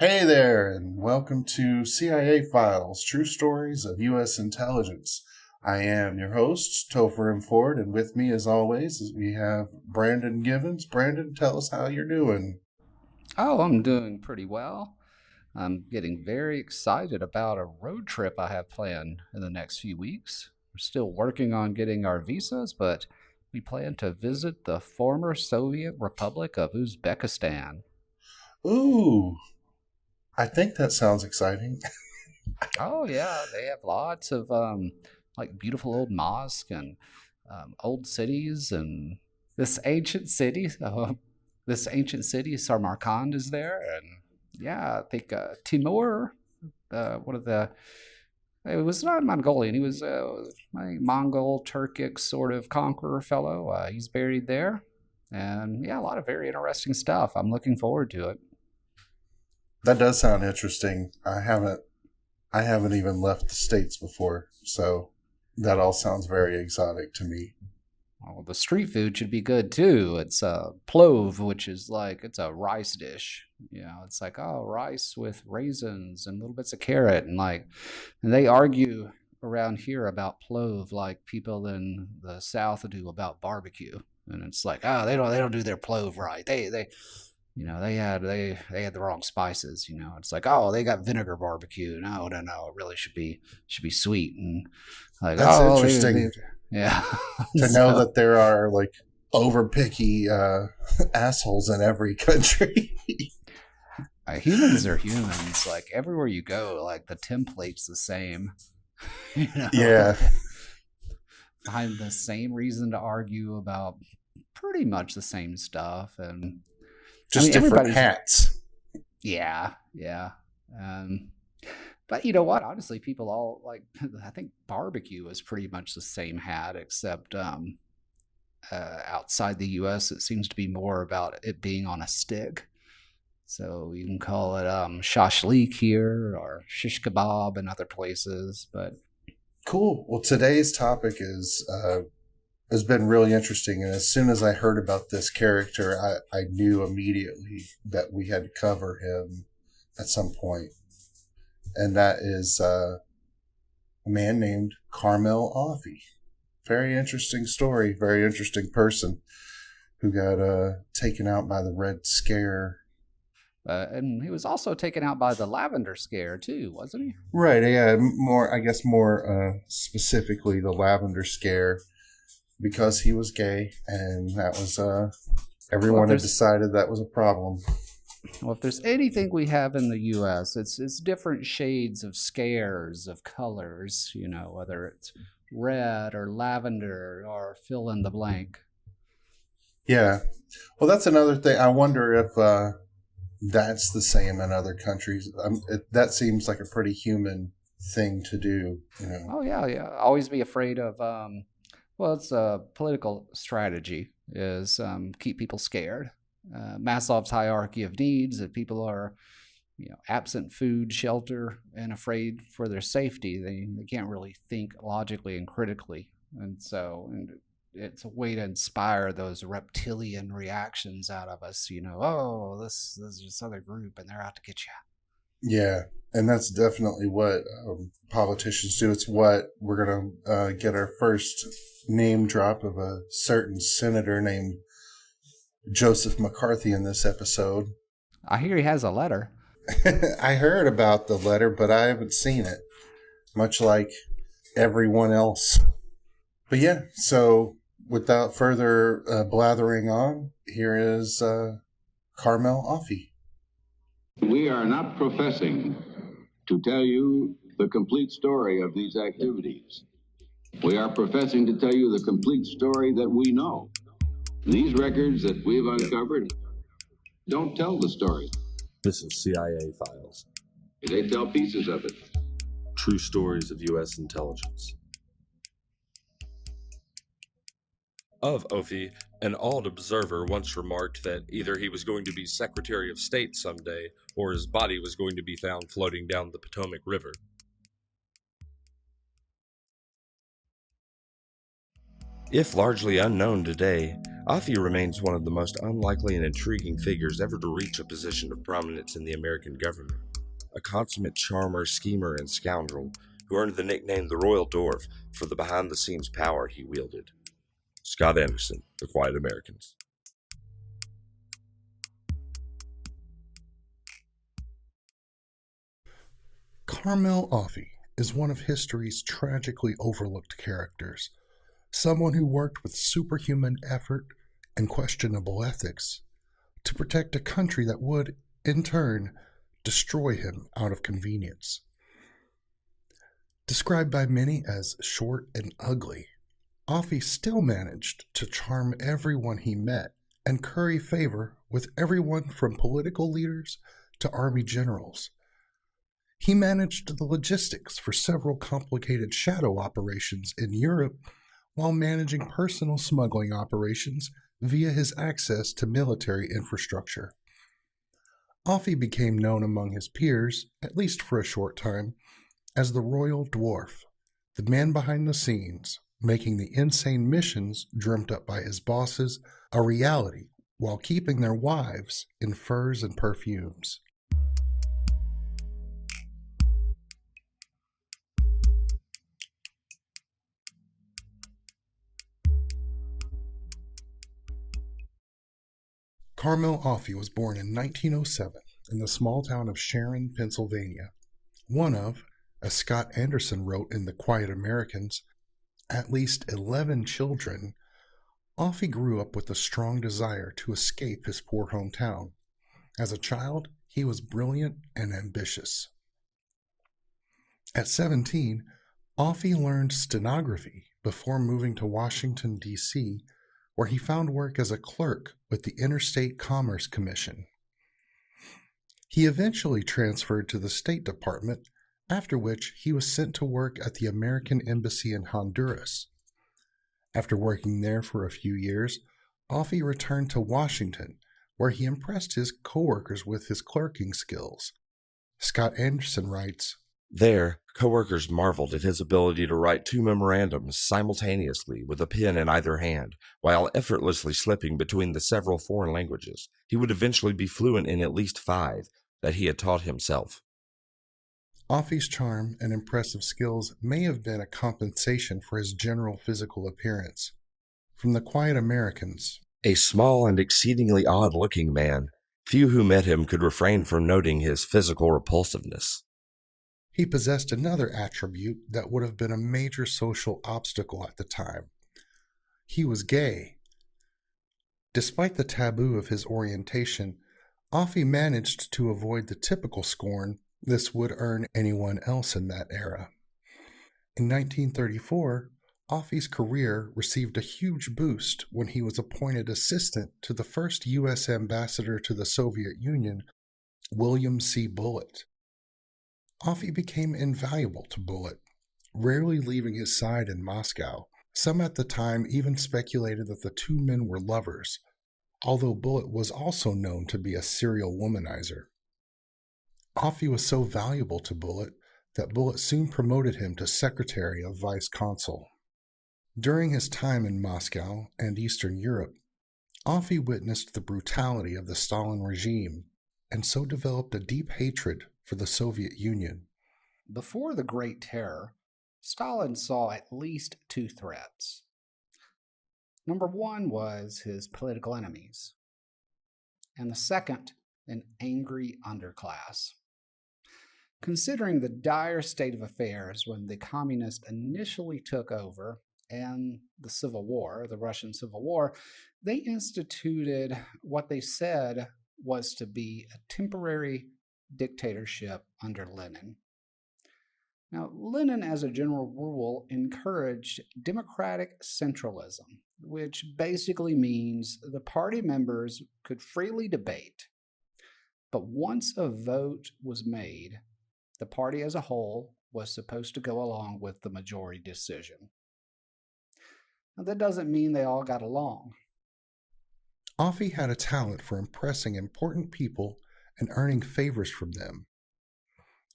Hey there, and welcome to CIA Files, True Stories of U.S. Intelligence. I am your host, Topher M. Ford, and with me, as always, we have Brandon Givens. Brandon, tell us how you're doing. Oh, I'm doing pretty well. I'm getting very excited about a road trip I have planned in the next few weeks. We're still working on getting our visas, but we plan to visit the former Soviet Republic of Uzbekistan. Ooh, I think that sounds exciting. Oh yeah, they have lots of like beautiful old mosques and old cities, and this ancient city. This ancient city, Samarkand, is there, and yeah, I think Timur, one of the it was not Mongolian. He was a Mongol Turkic sort of conqueror fellow. He's buried there, and yeah, a lot of very interesting stuff. I'm looking forward to it. That does sound interesting. I haven't even left the States before, so that all sounds very exotic to me. Oh, the street food should be good too. It's plov, which is like it's a rice dish. It's like rice with raisins and little bits of carrot and they argue around here about plov like people in the South do about barbecue. And it's like they don't do their plov right. They had the wrong spices. It's like they got vinegar barbecue. No, no, no. It really should be sweet and like That's interesting yeah. to know So that there are like over picky assholes in every country. humans are humans. Like everywhere you go, like the template's the same. You know, Yeah, find the same reason to argue about pretty much the same stuff. And I just mean, different everybody's hats. yeah, yeah. Um, but you know what? Honestly, people all like. I think barbecue is pretty much the same hat, except outside the U.S., it seems to be more about it being on a stick. So you can call it shashlik here or shish kebab in other places. But Cool. Well, today's topic has been really interesting, and as soon as I heard about this character, I knew immediately that we had to cover him at some point, and that is a man named Carmel Offie. Very interesting story. Very interesting person who got taken out by the Red Scare. and he was also taken out by the Lavender scare too, wasn't he? Right. Yeah. More. I guess more specifically the Lavender Scare because he was gay, and that was Well, if everyone had there's decided that was a problem. well, if there's anything we have in the U.S., it's different shades of scares of colors. Whether it's red or lavender or fill in the blank. Yeah. Well, that's another thing. I wonder if that's the same in other countries. That seems like a pretty human thing to do. Oh yeah, yeah. Always be afraid of. Well, it's a political strategy is keep people scared. Maslow's hierarchy of needs. If people are, absent food, shelter, and afraid for their safety, they can't really think logically and critically, and it's a way to inspire those reptilian reactions out of us. Oh, this is this other group, and they're out to get you. Yeah. And that's definitely what politicians do. It's what we're going to get our first name drop of a certain senator named Joseph McCarthy in this episode. I hear he has a letter. I heard about the letter, but I haven't seen it, much like everyone else. But yeah, so without further blathering on, here is Carmel Offie. We are not professing to tell you the complete story of these activities. We are professing to tell you the complete story that we know. These records that we've uncovered don't tell the story. This is CIA Files. They tell pieces of it. True stories of U.S. intelligence. Of Offie, an odd observer once remarked that either he was going to be Secretary of State someday, or his body was going to be found floating down the Potomac River. If largely unknown today, Offie remains one of the most unlikely and intriguing figures ever to reach a position of prominence in the American government. A consummate charmer, schemer, and scoundrel who earned the nickname the Royal Dwarf for the behind-the-scenes power he wielded. Scott Anderson, The Quiet Americans. Carmel Offie is one of history's tragically overlooked characters, someone who worked with superhuman effort and questionable ethics to protect a country that would, in turn, destroy him out of convenience. Described by many as short and ugly, Offie still managed to charm everyone he met and curry favor with everyone from political leaders to army generals. He managed the logistics for several complicated shadow operations in Europe while managing personal smuggling operations via his access to military infrastructure. Offie became known among his peers, at least for a short time, as the Royal Dwarf, the man behind the scenes, making the insane missions dreamt up by his bosses a reality while keeping their wives in furs and perfumes. Carmel Offie was born in 1907 in the small town of Sharon, Pennsylvania. One of, as Scott Anderson wrote in The Quiet Americans, at least 11 children. Offie grew up with a strong desire to escape his poor hometown. As a child, he was brilliant and ambitious. At 17, Offie learned stenography before moving to Washington, D.C., where he found work as a clerk with the Interstate Commerce Commission. He eventually transferred to the State Department, after which he was sent to work at the American Embassy in Honduras. After working there for a few years, Offie returned to Washington, where he impressed his coworkers with his clerking skills. Scott Anderson writes, There, coworkers marveled at his ability to write 2 memorandums simultaneously with a pen in either hand, while effortlessly slipping between the several foreign languages. He would eventually be fluent in at least 5 that he had taught himself. Offie's charm and impressive skills may have been a compensation for his general physical appearance. From The Quiet Americans, A small and exceedingly odd-looking man, few who met him could refrain from noting his physical repulsiveness. he possessed another attribute that would have been a major social obstacle at the time. He was gay. Despite the taboo of his orientation, Offie managed to avoid the typical scorn this would earn anyone else in that era. In 1934, Offie's career received a huge boost when he was appointed assistant to the first U.S. ambassador to the Soviet Union, William C. Bullitt. Offie became invaluable to Bullitt, rarely leaving his side in Moscow. Some at the time even speculated that the two men were lovers, although Bullitt was also known to be a serial womanizer. Offie was so valuable to Bullitt that Bullitt soon promoted him to Secretary of Vice Consul. During his time in Moscow and Eastern Europe, Offie witnessed the brutality of the Stalin regime and so developed a deep hatred for the Soviet Union. Before the Great Terror, Stalin saw at least 2 threats. Number 1 was his political enemies, and the second, an angry underclass. Considering the dire state of affairs when the communists initially took over and the Civil War, the Russian Civil War, they instituted what they said was to be a temporary dictatorship under Lenin. Now, Lenin, as a general rule, encouraged democratic centralism, which basically means the party members could freely debate. But once a vote was made, the party as a whole was supposed to go along with the majority decision. Now, that doesn't mean they all got along. Offie had a talent for impressing important people and earning favors from them.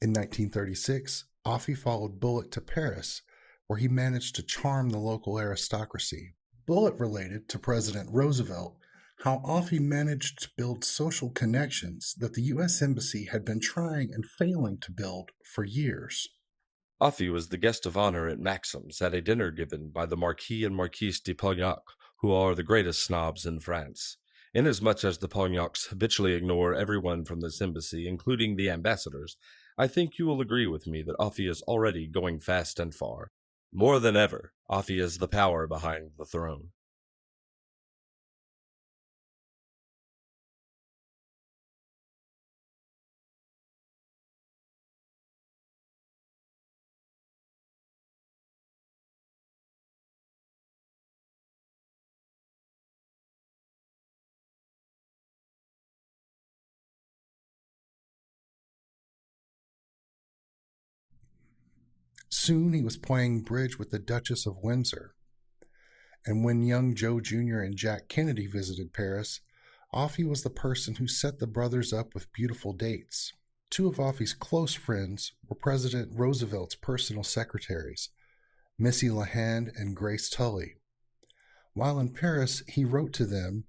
In 1936, Offie followed Bullitt to Paris, where he managed to charm the local aristocracy. bullet related to President Roosevelt how Offie managed to build social connections that the U.S. Embassy had been trying and failing to build for years. Offie was the guest of honor at Maxim's at a dinner given by the Marquis and Marquise de Polignac, who are the greatest snobs in France. Inasmuch as the Polignacs habitually ignore everyone from this embassy, including the ambassadors, I think you will agree with me that Offie is already going fast and far. More than ever, Offie is the power behind the throne. Soon he was playing bridge with the Duchess of Windsor. And when young Joe Jr. and Jack Kennedy visited Paris, Offie was the person who set the brothers up with beautiful dates. Two of Offie's close friends were President Roosevelt's personal secretaries, Missy LeHand and Grace Tully. While in Paris, he wrote to them,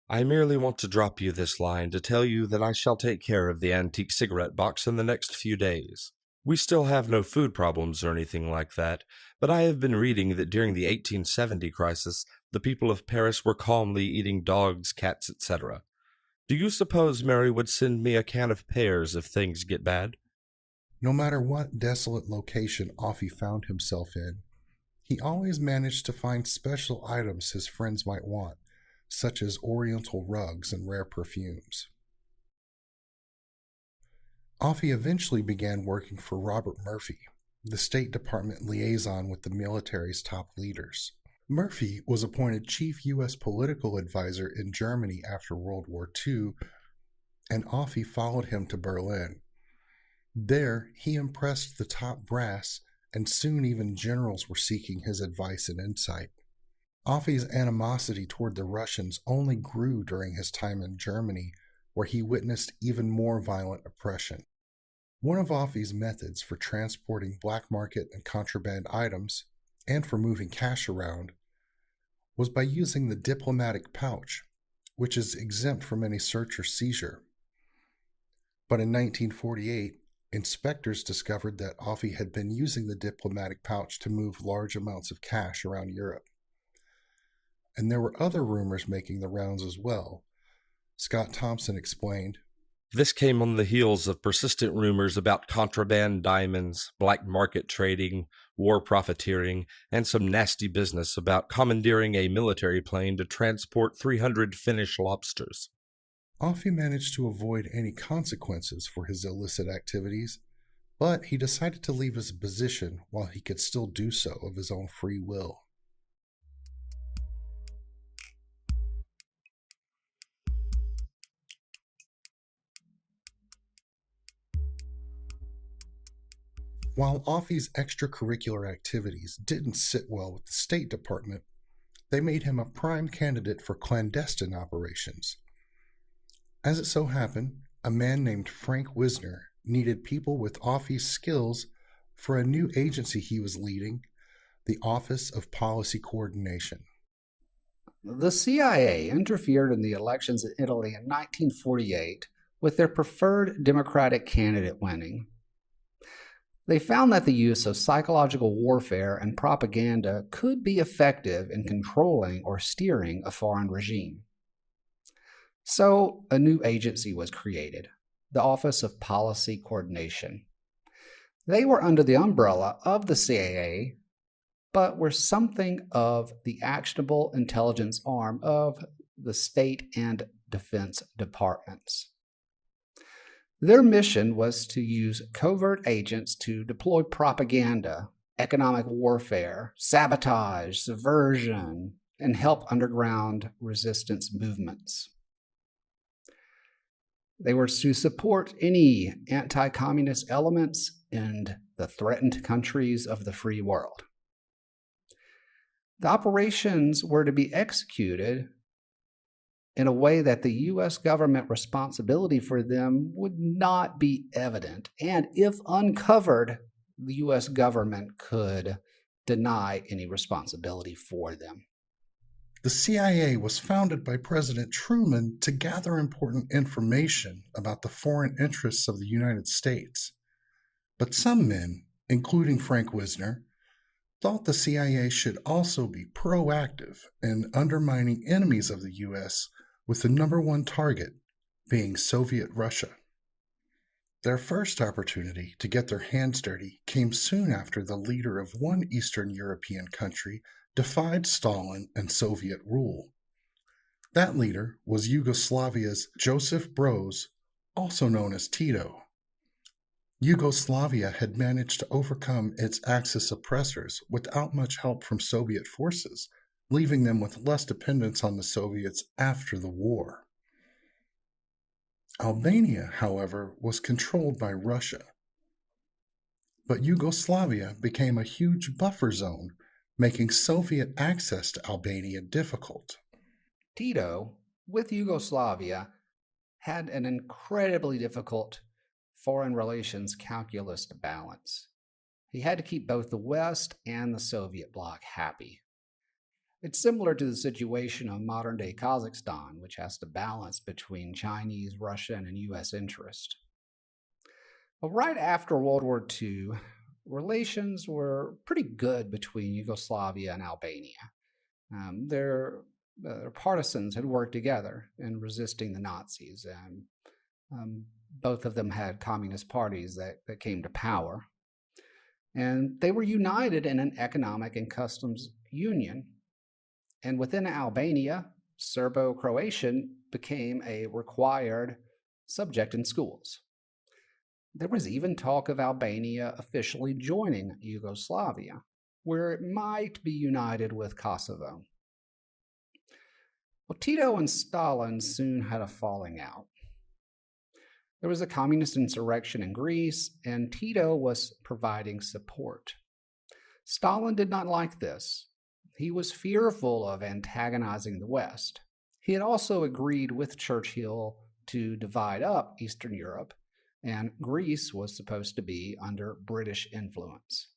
I merely want to drop you this line to tell you that I shall take care of the antique cigarette box in the next few days. We still have no food problems or anything like that, but I have been reading that during the 1870 crisis, the people of Paris were calmly eating dogs, cats, etc. Do you suppose Mary would send me a can of pears if things get bad? No matter what desolate location Offie found himself in, he always managed to find special items his friends might want, such as oriental rugs and rare perfumes. Offie eventually began working for Robert Murphy, the State Department liaison with the military's top leaders. Murphy was appointed chief U.S. political advisor in Germany after World War II, and Offie followed him to Berlin. There, he impressed the top brass, and soon even generals were seeking his advice and insight. Offie's animosity toward the Russians only grew during his time in Germany, where he witnessed even more violent oppression. One of Offie's methods for transporting black market and contraband items, and for moving cash around, was by using the diplomatic pouch, which is exempt from any search or seizure. But in 1948, inspectors discovered that Offie had been using the diplomatic pouch to move large amounts of cash around Europe. And there were other rumors making the rounds as well. Scott Thompson explained, This came on the heels of persistent rumors about contraband diamonds, black market trading, war profiteering, and some nasty business about commandeering a military plane to transport 300 Finnish lobsters. Offie managed to avoid any consequences for his illicit activities, but he decided to leave his position while he could still do so of his own free will. While Offie's extracurricular activities didn't sit well with the State Department, they made him a prime candidate for clandestine operations. As it so happened, a man named Frank Wisner needed people with Offie's skills for a new agency he was leading, the Office of Policy Coordination. The CIA interfered in the elections in Italy in 1948 with their preferred Democratic candidate winning. They found that the use of psychological warfare and propaganda could be effective in controlling or steering a foreign regime. So, a new agency was created, the Office of Policy Coordination. They were under the umbrella of the CIA, but were something of the actionable intelligence arm of the State and Defense Departments. Their mission was to use covert agents to deploy propaganda, economic warfare, sabotage, subversion, and help underground resistance movements. They were to support any anti-communist elements in the threatened countries of the free world. The operations were to be executed in a way that the U.S. government responsibility for them would not be evident, and if uncovered, the U.S. government could deny any responsibility for them. The CIA was founded by President Truman to gather important information about the foreign interests of the United States. But some men, including Frank Wisner, thought the CIA should also be proactive in undermining enemies of the U.S., with the number one target being Soviet Russia. Their first opportunity to get their hands dirty came soon after the leader of one Eastern European country defied Stalin and Soviet rule. That leader was Yugoslavia's Josip Broz, also known as Tito. Yugoslavia had managed to overcome its Axis oppressors without much help from Soviet forces, leaving them with less dependence on the Soviets after the war. Albania, however, was controlled by Russia. But Yugoslavia became a huge buffer zone, making Soviet access to Albania difficult. Tito, with Yugoslavia, had an incredibly difficult foreign relations calculus to balance. He had to keep both the West and the Soviet bloc happy. It's similar to the situation of modern-day Kazakhstan, which has to balance between Chinese, Russian, and U.S. interest. But right after World War II, relations were pretty good between Yugoslavia and Albania. Their partisans had worked together in resisting the Nazis, and both of them had communist parties that came to power. And they were united in an economic and customs union. And within Albania, Serbo-Croatian became a required subject in schools. There was even talk of Albania officially joining Yugoslavia, where it might be united with Kosovo. Well, Tito and Stalin soon had a falling out. There was a communist insurrection in Greece, and Tito was providing support. Stalin did not like this. He was fearful of antagonizing the West. He had also agreed with Churchill to divide up Eastern Europe, and Greece was supposed to be under British influence.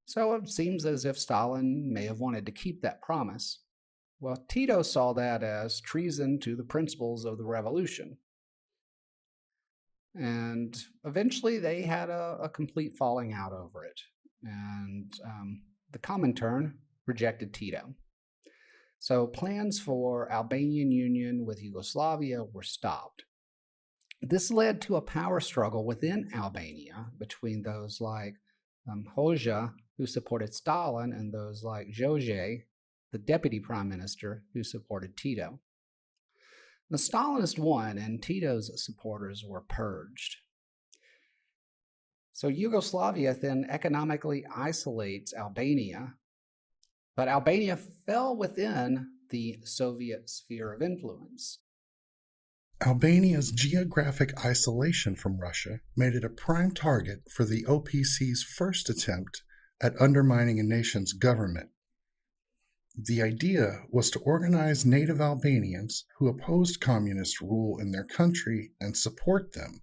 So it seems as if Stalin may have wanted to keep that promise. Well, Tito saw that as treason to the principles of the revolution. And eventually they had a complete falling out over it. And the Comintern rejected Tito. So plans for Albanian union with Yugoslavia were stopped. This led to a power struggle within Albania between those like Hoxha, who supported Stalin, and those like Jože, the deputy prime minister, who supported Tito. The Stalinists won, and Tito's supporters were purged. So Yugoslavia then economically isolates Albania, but Albania fell within the Soviet sphere of influence. Albania's geographic isolation from Russia made it a prime target for the OPC's first attempt at undermining a nation's government. The idea was to organize native Albanians who opposed communist rule in their country and support them,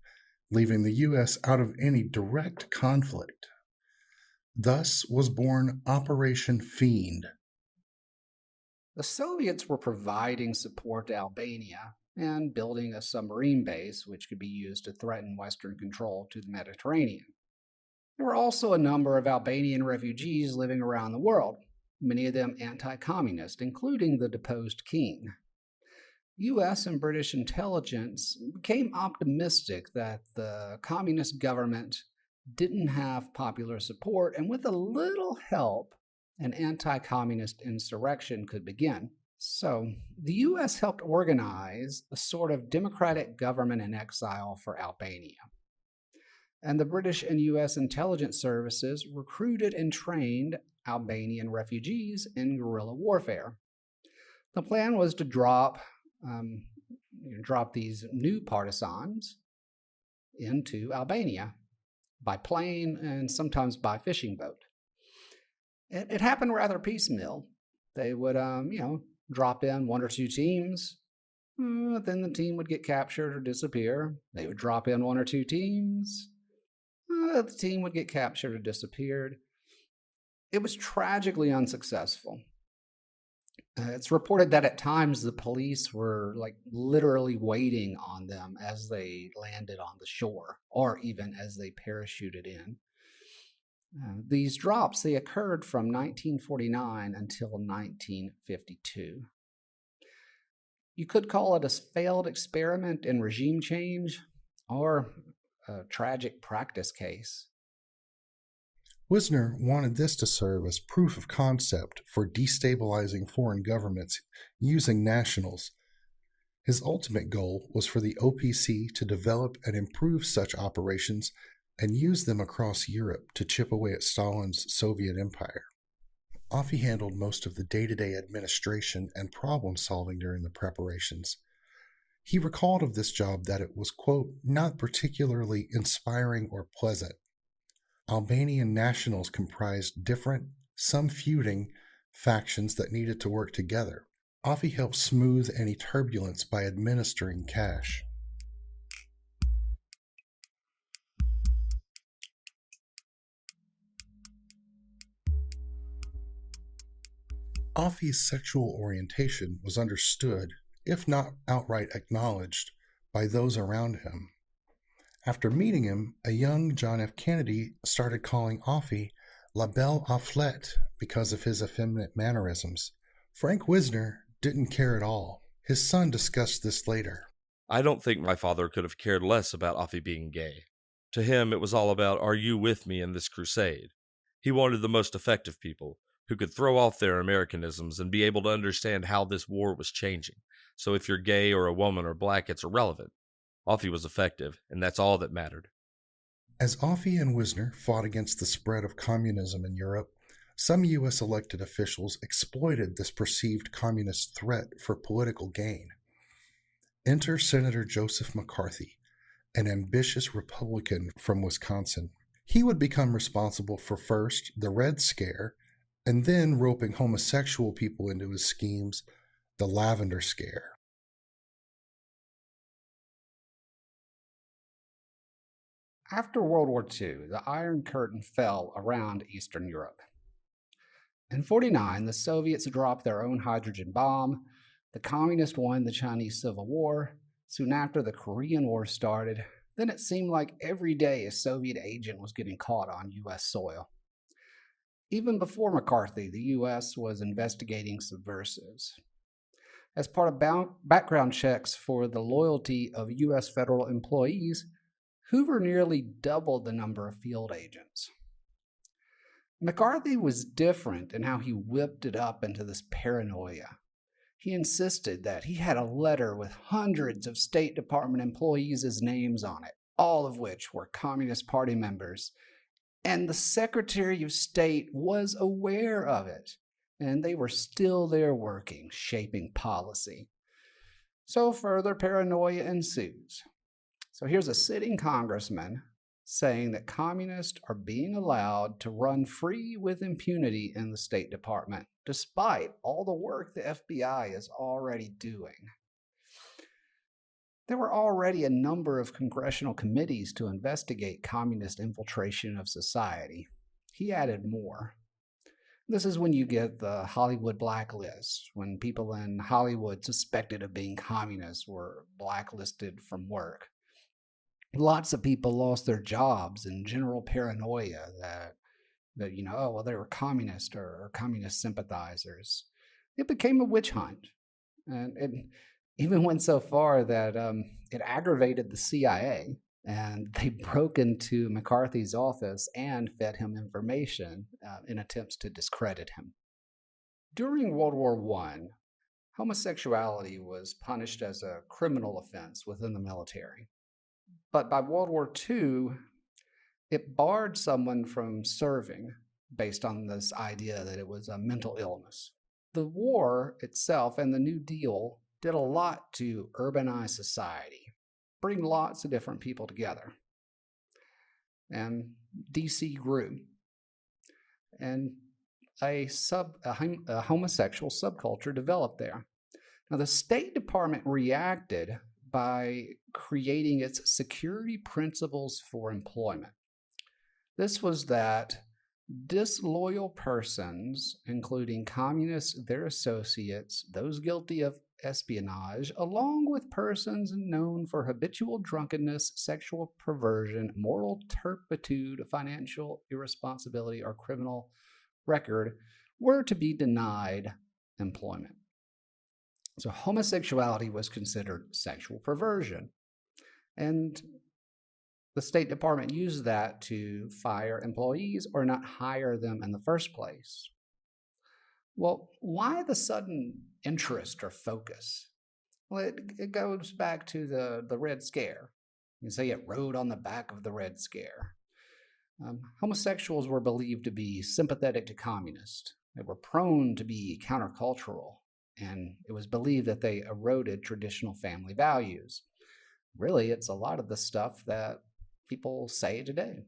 leaving the U.S. out of any direct conflict. Thus was born Operation Fiend. The Soviets were providing support to Albania and building a submarine base which could be used to threaten Western control to the Mediterranean. There were also a number of Albanian refugees living around the world, many of them anti-communist, including the deposed king. U.S. and British intelligence became optimistic that the communist government didn't have popular support, and with a little help, an anti-communist insurrection could begin. So, the U.S. helped organize a sort of democratic government in exile for Albania. And the British and U.S. intelligence services recruited and trained Albanian refugees in guerrilla warfare. The plan was to drop these new partisans into Albania by plane and sometimes by fishing boat. It happened rather piecemeal. They would, drop in one or two teams. Then the team would get captured or disappear. They would drop in one or two teams. The team would get captured or disappeared. It was tragically unsuccessful. It's reported that at times the police were like literally waiting on them as they landed on the shore or even as they parachuted in. These drops, they occurred from 1949 until 1952. You could call it a failed experiment in regime change or a tragic practice case. Wisner wanted this to serve as proof of concept for destabilizing foreign governments using nationals. His ultimate goal was for the OPC to develop and improve such operations and use them across Europe to chip away at Stalin's Soviet Empire. Offie handled most of the day-to-day administration and problem-solving during the preparations. He recalled of this job that it was, quote, not particularly inspiring or pleasant. Albanian nationals comprised different, some feuding, factions that needed to work together. Offie helped smooth any turbulence by administering cash. Offie's sexual orientation was understood, if not outright acknowledged, by those around him. After meeting him, a young John F. Kennedy started calling Offie La Belle Afflette because of his effeminate mannerisms. Frank Wisner didn't care at all. His son discussed this later. I don't think my father could have cared less about Offie being gay. To him, it was all about, are you with me in this crusade? He wanted the most effective people, who could throw off their Americanisms and be able to understand how this war was changing. So if you're gay or a woman or black, it's irrelevant. Offie was effective, and that's all that mattered. As Offie and Wisner fought against the spread of communism in Europe, some U.S. elected officials exploited this perceived communist threat for political gain. Enter Senator Joseph McCarthy, an ambitious Republican from Wisconsin. He would become responsible for first the Red Scare, and then roping homosexual people into his schemes, the Lavender Scare. After World War II, the Iron Curtain fell around Eastern Europe. In 1949, the Soviets dropped their own hydrogen bomb, the Communists won the Chinese Civil War, soon after the Korean War started, then it seemed like every day a Soviet agent was getting caught on U.S. soil. Even before McCarthy, the U.S. was investigating subversives. As part of background checks for the loyalty of U.S. federal employees, Hoover nearly doubled the number of field agents. McCarthy was different in how he whipped it up into this paranoia. He insisted that he had a letter with hundreds of State Department employees' names on it, all of which were Communist Party members, and the Secretary of State was aware of it, and they were still there working, shaping policy. So further paranoia ensues. So here's a sitting congressman saying that communists are being allowed to run free with impunity in the State Department, despite all the work the FBI is already doing. There were already a number of congressional committees to investigate communist infiltration of society. He added more. This is when you get the Hollywood blacklist, when people in Hollywood suspected of being communists were blacklisted from work. Lots of people lost their jobs in general paranoia that they were communist or communist sympathizers. It became a witch hunt. And it even went so far that it aggravated the CIA, and they broke into McCarthy's office and fed him information in attempts to discredit him. During World War I, homosexuality was punished as a criminal offense within the military. But by World War II, it barred someone from serving based on this idea that it was a mental illness. The war itself and the New Deal did a lot to urbanize society, bring lots of different people together. And DC grew. And a homosexual subculture developed there. Now, the State Department reacted by creating its security principles for employment. This was that Disloyal persons, including communists, their associates, those guilty of espionage, along with persons known for habitual drunkenness, sexual perversion, moral turpitude, financial irresponsibility, or criminal record, were to be denied employment. So homosexuality was considered sexual perversion. And the State Department used that to fire employees or not hire them in the first place. Well, why the sudden interest or focus? Well, it goes back to the Red Scare. You can say it rode on the back of the Red Scare. Homosexuals were believed to be sympathetic to communists. They were prone to be countercultural, and it was believed that they eroded traditional family values. Really, it's a lot of the stuff that people say today.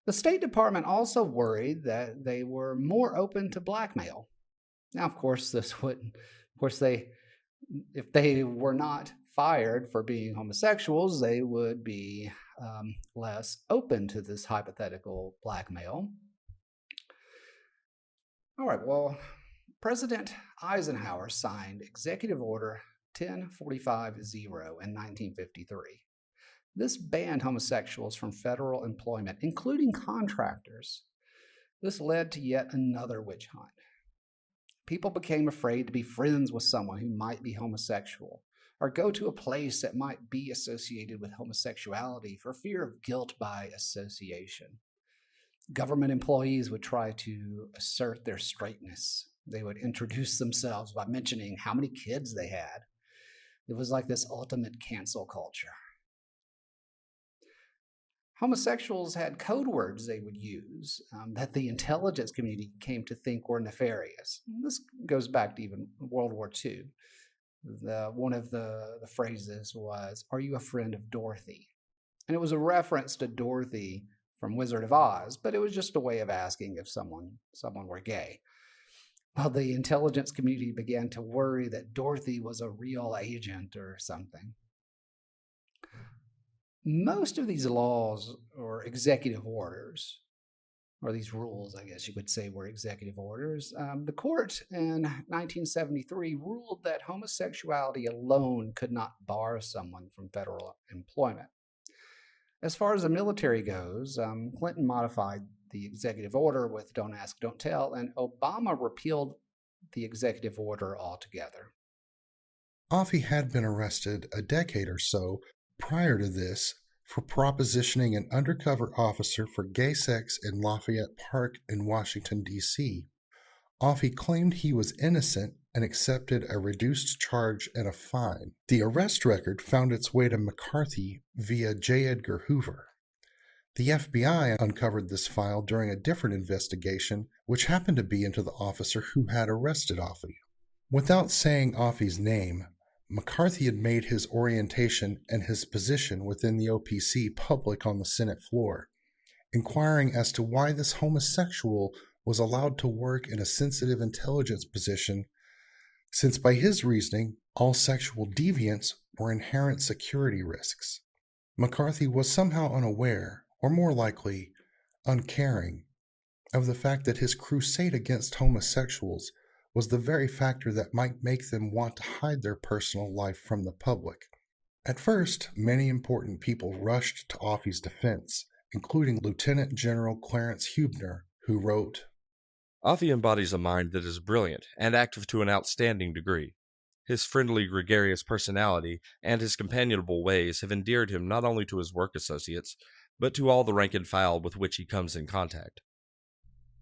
The State Department also worried that they were more open to blackmail. Now, of course, if they were not fired for being homosexuals, they would be less open to this hypothetical blackmail. All right, well, President Eisenhower signed Executive Order 1045-0 in 1953. This banned homosexuals from federal employment, including contractors. This led to yet another witch hunt. People became afraid to be friends with someone who might be homosexual, or go to a place that might be associated with homosexuality for fear of guilt by association. Government employees would try to assert their straightness. They would introduce themselves by mentioning how many kids they had. It was like this ultimate cancel culture. Homosexuals had code words they would use that the intelligence community came to think were nefarious. This goes back to even World War II. One of the phrases was, "Are you a friend of Dorothy?" And it was a reference to Dorothy from Wizard of Oz, but it was just a way of asking if someone were gay. Well, the intelligence community began to worry that Dorothy was a real agent or something. Most of these laws or executive orders, or these rules, I guess you could say, were executive orders. The court in 1973 ruled that homosexuality alone could not bar someone from federal employment. As far as the military goes, Clinton modified the executive order with Don't Ask, Don't Tell, and Obama repealed the executive order altogether. Offie had been arrested a decade or so prior to this for propositioning an undercover officer for gay sex in Lafayette Park in Washington, D.C. Offie claimed he was innocent and accepted a reduced charge and a fine. The arrest record found its way to McCarthy via J. Edgar Hoover. The FBI uncovered this file during a different investigation, which happened to be into the officer who had arrested Offie. Without saying Offie's name, McCarthy had made his orientation and his position within the OPC public on the Senate floor, inquiring as to why this homosexual was allowed to work in a sensitive intelligence position, since by his reasoning, all sexual deviants were inherent security risks. McCarthy was somehow unaware, or more likely, uncaring, of the fact that his crusade against homosexuals was the very factor that might make them want to hide their personal life from the public. At first, many important people rushed to Offie's defense, including Lieutenant General Clarence Hubner, who wrote, Offie embodies a mind that is brilliant and active to an outstanding degree. His friendly, gregarious personality and his companionable ways have endeared him not only to his work associates, but to all the rank and file with which he comes in contact.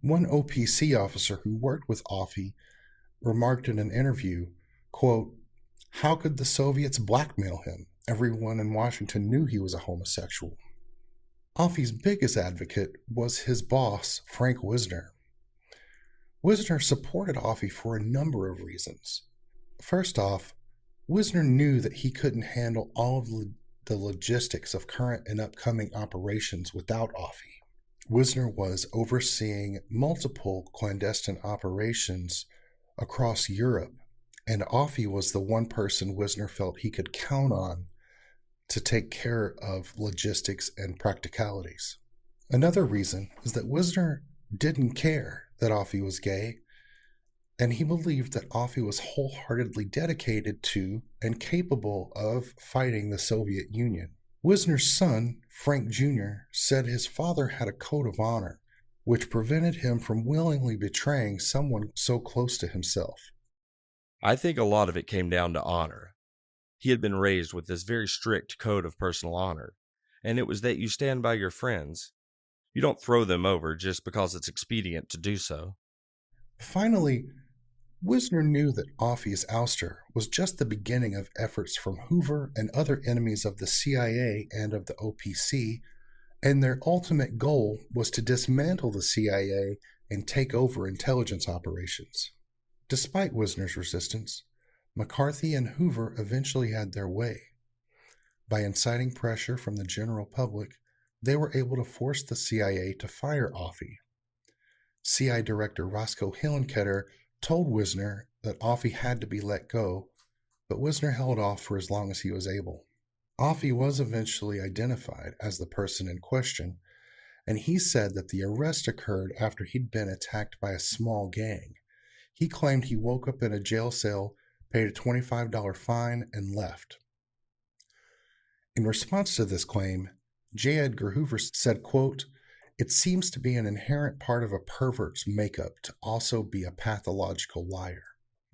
One OPC officer who worked with Offie remarked in an interview, quote, "How could the Soviets blackmail him? Everyone in Washington knew he was a homosexual." Offie's biggest advocate was his boss, Frank Wisner. Wisner supported Offie for a number of reasons. First off, Wisner knew that he couldn't handle all of the logistics of current and upcoming operations without Offie. Wisner was overseeing multiple clandestine operations across Europe, and Offie was the one person Wisner felt he could count on to take care of logistics and practicalities. Another reason is that Wisner didn't care that Offie was gay, and he believed that Offie was wholeheartedly dedicated to and capable of fighting the Soviet Union. Wisner's son, Frank Jr., said his father had a code of honor, which prevented him from willingly betraying someone so close to himself. I think a lot of it came down to honor. He had been raised with this very strict code of personal honor, and it was that you stand by your friends. You don't throw them over just because it's expedient to do so. Finally, Wisner knew that Offie's ouster was just the beginning of efforts from Hoover and other enemies of the CIA and of the OPC, and their ultimate goal was to dismantle the CIA and take over intelligence operations. Despite Wisner's resistance, McCarthy and Hoover eventually had their way. By inciting pressure from the general public, they were able to force the CIA to fire Offie. CI Director Roscoe Hillenketter told Wisner that Offie had to be let go, but Wisner held off for as long as he was able. Offie was eventually identified as the person in question, and he said that the arrest occurred after he'd been attacked by a small gang. He claimed he woke up in a jail cell, paid a $25 fine, and left. In response to this claim, J. Edgar Hoover said, quote, "It seems to be an inherent part of a pervert's makeup to also be a pathological liar."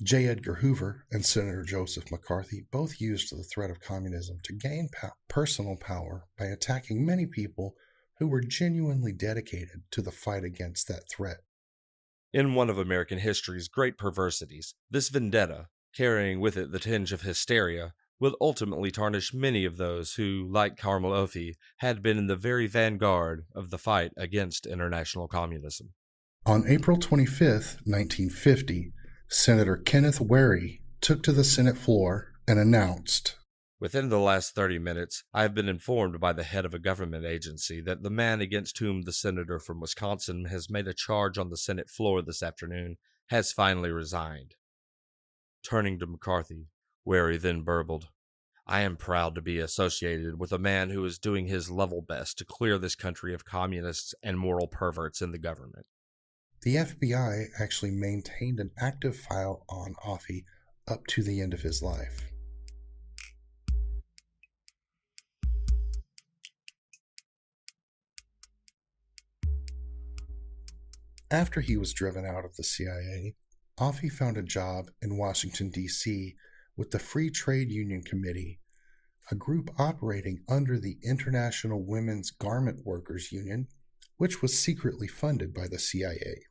J. Edgar Hoover and Senator Joseph McCarthy both used the threat of communism to gain personal power by attacking many people who were genuinely dedicated to the fight against that threat. In one of American history's great perversities, this vendetta, carrying with it the tinge of hysteria, would ultimately tarnish many of those who, like Carmel Offie, had been in the very vanguard of the fight against international communism. On April 25, 1950, Senator Kenneth Wherry took to the Senate floor and announced, "Within the last 30 minutes, I have been informed by the head of a government agency that the man against whom the senator from Wisconsin has made a charge on the Senate floor this afternoon has finally resigned." Turning to McCarthy, Wherry then burbled, "I am proud to be associated with a man who is doing his level best to clear this country of communists and moral perverts in the government." The FBI actually maintained an active file on Offie up to the end of his life. After he was driven out of the CIA, Offie found a job in Washington, D.C. with the Free Trade Union Committee, a group operating under the International Women's Garment Workers Union, which was secretly funded by the CIA.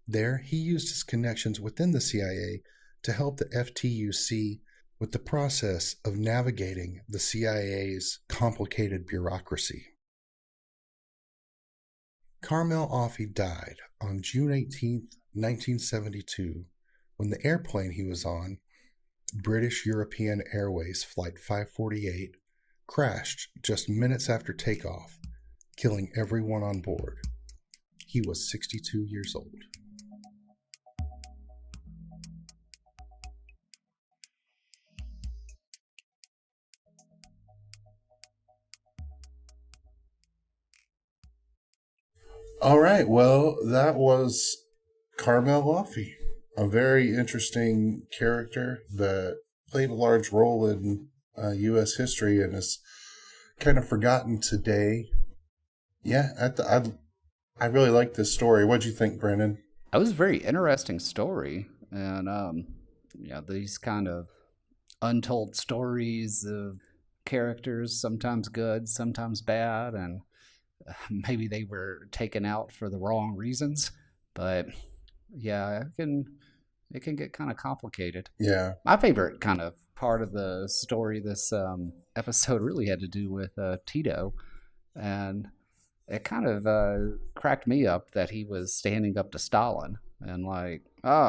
There, he used his connections within the CIA to help the FTUC with the process of navigating the CIA's complicated bureaucracy. Carmel Offie died on June 18, 1972, when the airplane he was on, British European Airways Flight 548, crashed just minutes after takeoff, killing everyone on board. He was 62 years old. All right, well, that was Carmel Offie, a very interesting character that played a large role in U.S. history and is kind of forgotten today. Yeah, I really like this story. What'd you think, Brendan? That was a very interesting story, and these kind of untold stories of characters, sometimes good, sometimes bad, and maybe they were taken out for the wrong reasons, but yeah, it can get kind of complicated. Yeah. My favorite kind of part of the story this episode really had to do with Tito, and it kind of cracked me up that he was standing up to Stalin and like,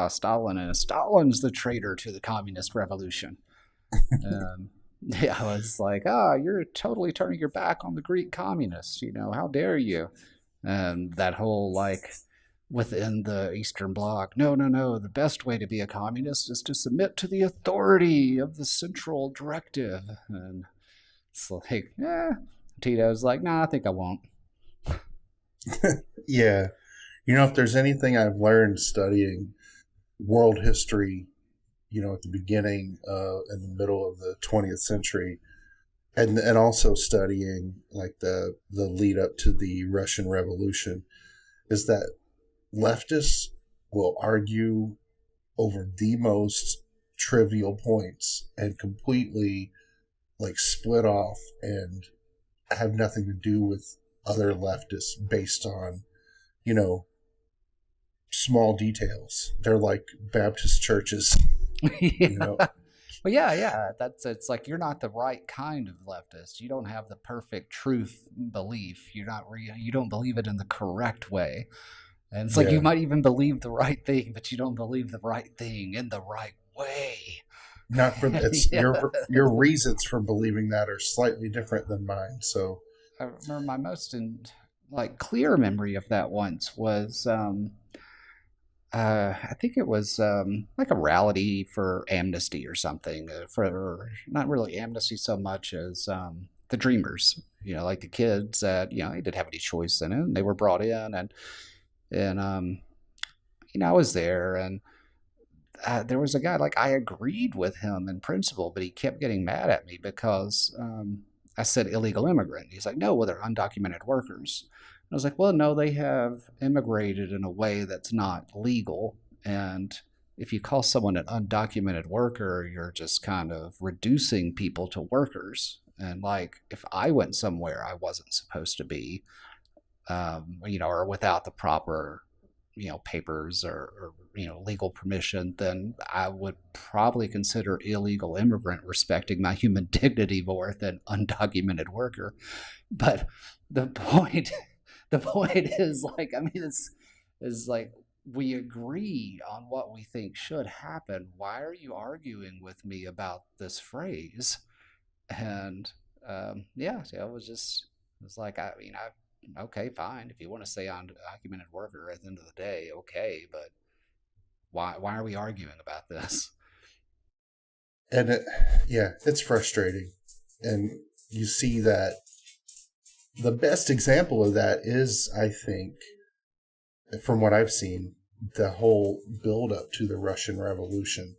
Stalin's the traitor to the communist revolution. Yeah, I was like, you're totally turning your back on the Greek communists, how dare you? And that whole, like, within the Eastern Bloc, no, the best way to be a communist is to submit to the authority of the central directive. And it's like, Tito's like, nah, I think I won't. Yeah. If there's anything I've learned studying world history, at the beginning and the middle of the 20th century, and also studying like the lead up to the Russian Revolution, is that leftists will argue over the most trivial points and completely like split off and have nothing to do with other leftists based on, small details. They're like Baptist churches, Yeah. Well, yeah. It's like you're not the right kind of leftist. You don't have the perfect truth belief. You don't believe it in the correct way. And it's like you Yeah. might even believe the right thing, but you don't believe the right thing in the right way. Not for it's Yeah. your reasons for believing that are slightly different than mine. So I remember my most clear memory of that once was I think it was like a rally for amnesty or something, for not really amnesty so much as the Dreamers. Like the kids that they didn't have any choice in it. And they were brought in, and I was there, and there was a guy, like, I agreed with him in principle, but he kept getting mad at me because I said illegal immigrant. He's like, no, well, they're undocumented workers. I was like, well, no, they have immigrated in a way that's not legal. And if you call someone an undocumented worker, you're just kind of reducing people to workers. And like, if I went somewhere I wasn't supposed to be, or without the proper, papers or legal permission, then I would probably consider illegal immigrant respecting my human dignity more than undocumented worker. But the point the point is, like, I mean, it's is like, we agree on what we think should happen. Why are you arguing with me about this phrase? And it was like, I mean, okay, fine. If you want to say undocumented worker at the end of the day, okay, but why are we arguing about this? and it's frustrating, and you see that the best example of that is, I think, from what I've seen, the whole build up to the Russian Revolution,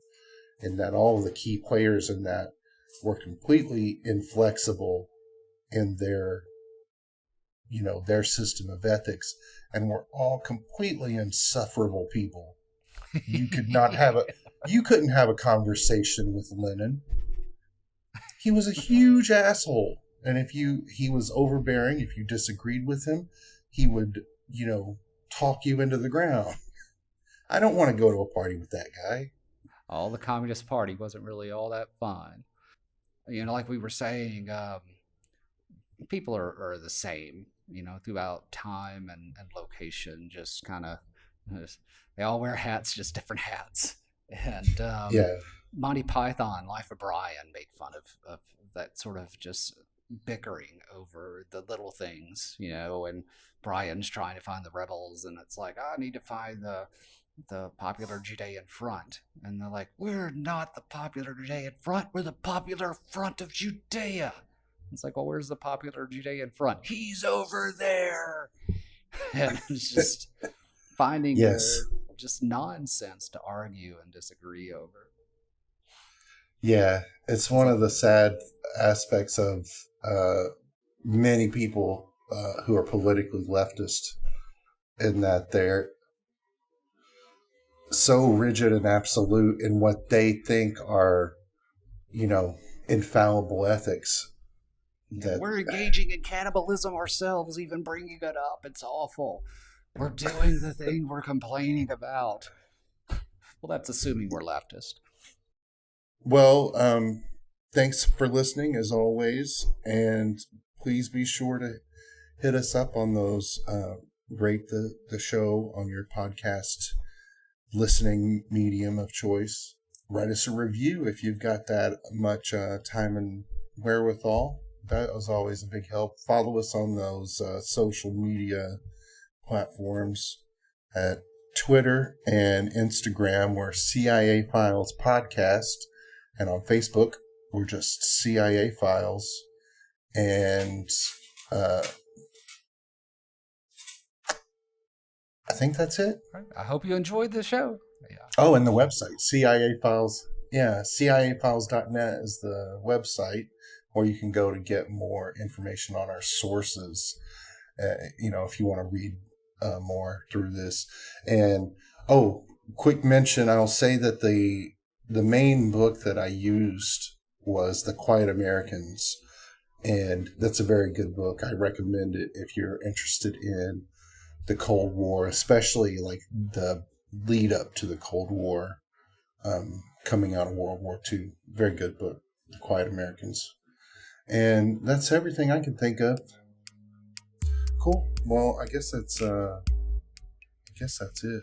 and that all of the key players in that were completely inflexible in their system of ethics, and were all completely insufferable people. You could not have you couldn't have a conversation with Lenin. He was a huge asshole. And if he was overbearing, if you disagreed with him, he would, talk you into the ground. I don't want to go to a party with that guy. All the Communist Party wasn't really all that fun. Like we were saying, people are the same, throughout time and location, just kind of, they all wear hats, just different hats. And Yeah. Monty Python, Life of Brian, make fun of that sort of just bickering over the little things, and Brian's trying to find the rebels, and it's like, I need to find the Popular Judean Front. And they're like, we're not the Popular Judean Front, we're the Popular Front of Judea. It's like, well, where's the Popular Judean Front? He's over there. And it's just finding Yes. just nonsense to argue and disagree over. Yeah, it's one of the sad aspects of many people who are politically leftist, in that they're so rigid and absolute in what they think are, infallible ethics. That We're engaging in cannibalism ourselves, even bringing it up. It's awful. We're doing the thing we're complaining about. Well, that's assuming we're leftist. Well, thanks for listening as always, and please be sure to hit us up on those. Rate the show on your podcast listening medium of choice. Write us a review if you've got that much time and wherewithal. That was always a big help. Follow us on those social media platforms at Twitter and Instagram. We're CIA Files Podcast. And on Facebook, we're just CIA Files. And think that's it. Right. I hope you enjoyed the show. Yeah. Oh, and the website, CIA Files. Yeah, CIAfiles.net is the website where you can go to get more information on our sources. If you want to read more through this. And quick mention, I'll say that the main book that I used was The Quiet Americans, and that's a very good book. I recommend it if you're interested in the Cold War, especially like the lead up to the Cold War, coming out of World War II. Very good book, The Quiet Americans. And that's everything I can think of. Cool. Well, I guess that's it.